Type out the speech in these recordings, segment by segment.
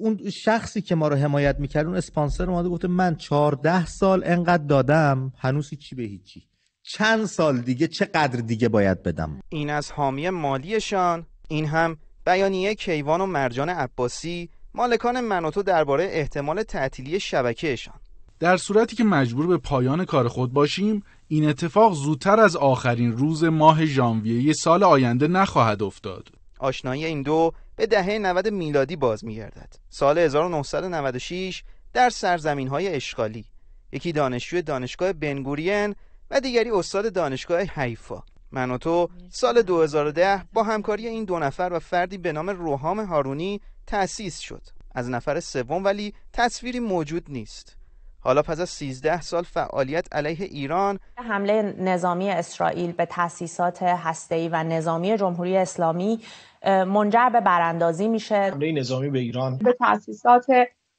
اون شخصی که ما رو حمایت میکرد، اون اسپانسر اومده گفته من 14 سال انقدر دادم هنوز هیچی به هیچی، چند سال دیگه چقدر دیگه باید بدم. این از حامی مالیشان. این هم بیانیه کیوان و مرجان عباسی، مالکان منوتو، درباره احتمال تعطیلی شبکه‌شان. در صورتی که مجبور به پایان کار خود باشیم، این اتفاق زودتر از آخرین روز ماه ژانویه سال آینده نخواهد افتاد. آشنایی این دو به دهه 90 میلادی باز می‌گردد. سال 1996 در سرزمین‌های اشغالی، یکی دانشجوی دانشگاه بنگورین و دیگری استاد دانشگاه حیفا. منوتو سال 2010 با همکاری این دو نفر و فردی به نام روحام هارونی تأسیس شد. از نفر سوم ولی تصویری موجود نیست. حالا پس از 13 سال فعالیت علیه ایران، حمله نظامی اسرائیل به تأسیسات هسته‌ای و نظامی جمهوری اسلامی منجر به براندازی میشه. حمله نظامی به ایران به تأسیسات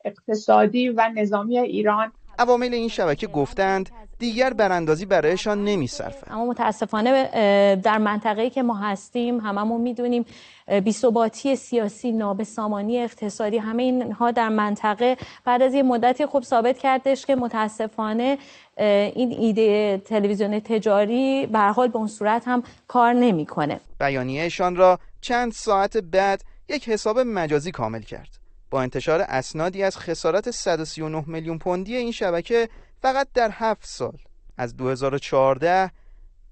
اقتصادی و نظامی ایران. عوامل این شبکه گفتند دیگر براندازی برایشان نمی‌صرفد. اما متاسفانه در منطقه‌ای که ما هستیم هممون میدونیم بی‌ثباتی سیاسی، نابسامانی اقتصادی، همه اینها در منطقه بعد از یه مدتی خوب ثابت کردش که متاسفانه این ایده تلویزیون تجاری به هر حال به اون صورت هم کار نمی‌کنه. بیانیه‌شان را چند ساعت بعد یک حساب مجازی کامل کرد. با انتشار اسنادی از خسارت 139 میلیون پوندی این شبکه فقط در 7 سال از 2014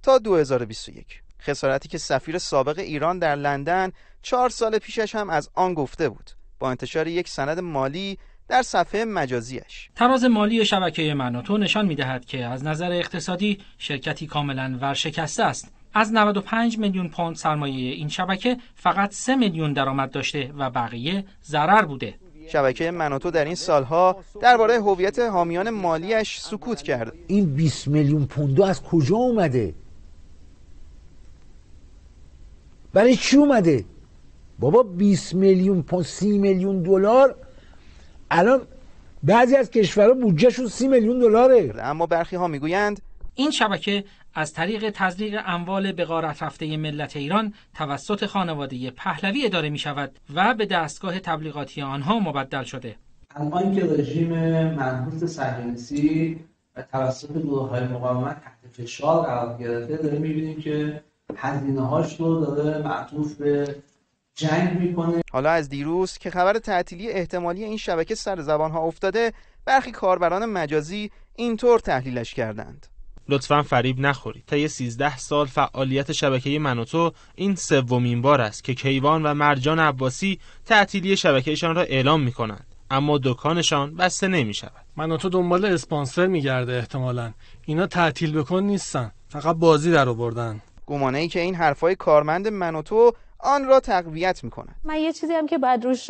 تا 2021، خسارتی که سفیر سابق ایران در لندن 4 سال پیشش هم از آن گفته بود با انتشار یک سند مالی در صفحه مجازیش. تراز مالی شبکه منوتو نشان می‌دهد که از نظر اقتصادی شرکتی کاملا ورشکسته است. از 95 میلیون پوند سرمایه این شبکه فقط 3 میلیون درآمد داشته و بقیه ضرر بوده. شبکه منوتو در این سالها درباره هویت حامیان مالیش سکوت کرد. این 20 میلیون پوند از کجا اومده؟ برای چی اومده؟ بابا 20 میلیون پوند، 30 میلیون دلار، الان بعضی از کشورها بودجهشون 30 میلیون دلاره. اما برخی ها میگویند این شبکه از طریق تزریق اموال به غارت رفته ملت ایران توسط خانواده پهلوی اداره می شود و به دستگاه تبلیغاتی آنها مبدل شده. الان که رژیم منحوس صهیونیستی توسط گروه‌های مقاومت تحت فشار قرار گرفته، داره می‌بینیم که هزینه‌هاش رو داره معطوف به جنگ می‌کنه. حالا از دیروز که خبر تعطیلی احتمالی این شبکه سر زبان‌ها افتاده، برخی کاربران مجازی اینطور تحلیلش کردند: لطفاً فریب نخورید. طی 13 سال فعالیت شبکه منوتو این سومین بار است که کیوان و مرجان عباسی تعطیلی شبکه‌شان را اعلام می‌کنند، اما دکانشان بسته نمی‌شود. منوتو دنبال اسپانسر می‌گرده احتمالاً. اینا تعطیل بکن نیستن، فقط بازی در آوردن. گمانه‌ای که این حرفای کارمند منوتو آن را تقویت می‌کند. من یه چیزی هم که باید روش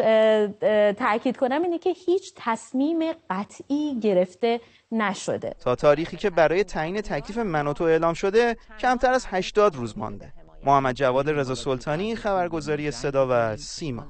تاکید کنم اینه که هیچ تصمیم قطعی گرفته نشده. تا تاریخی که برای تعیین تکلیف منوتو اعلام شده کمتر از 80 روز مانده. محمد جواد رضا سلطانی، خبرگزاری صدا و سیما.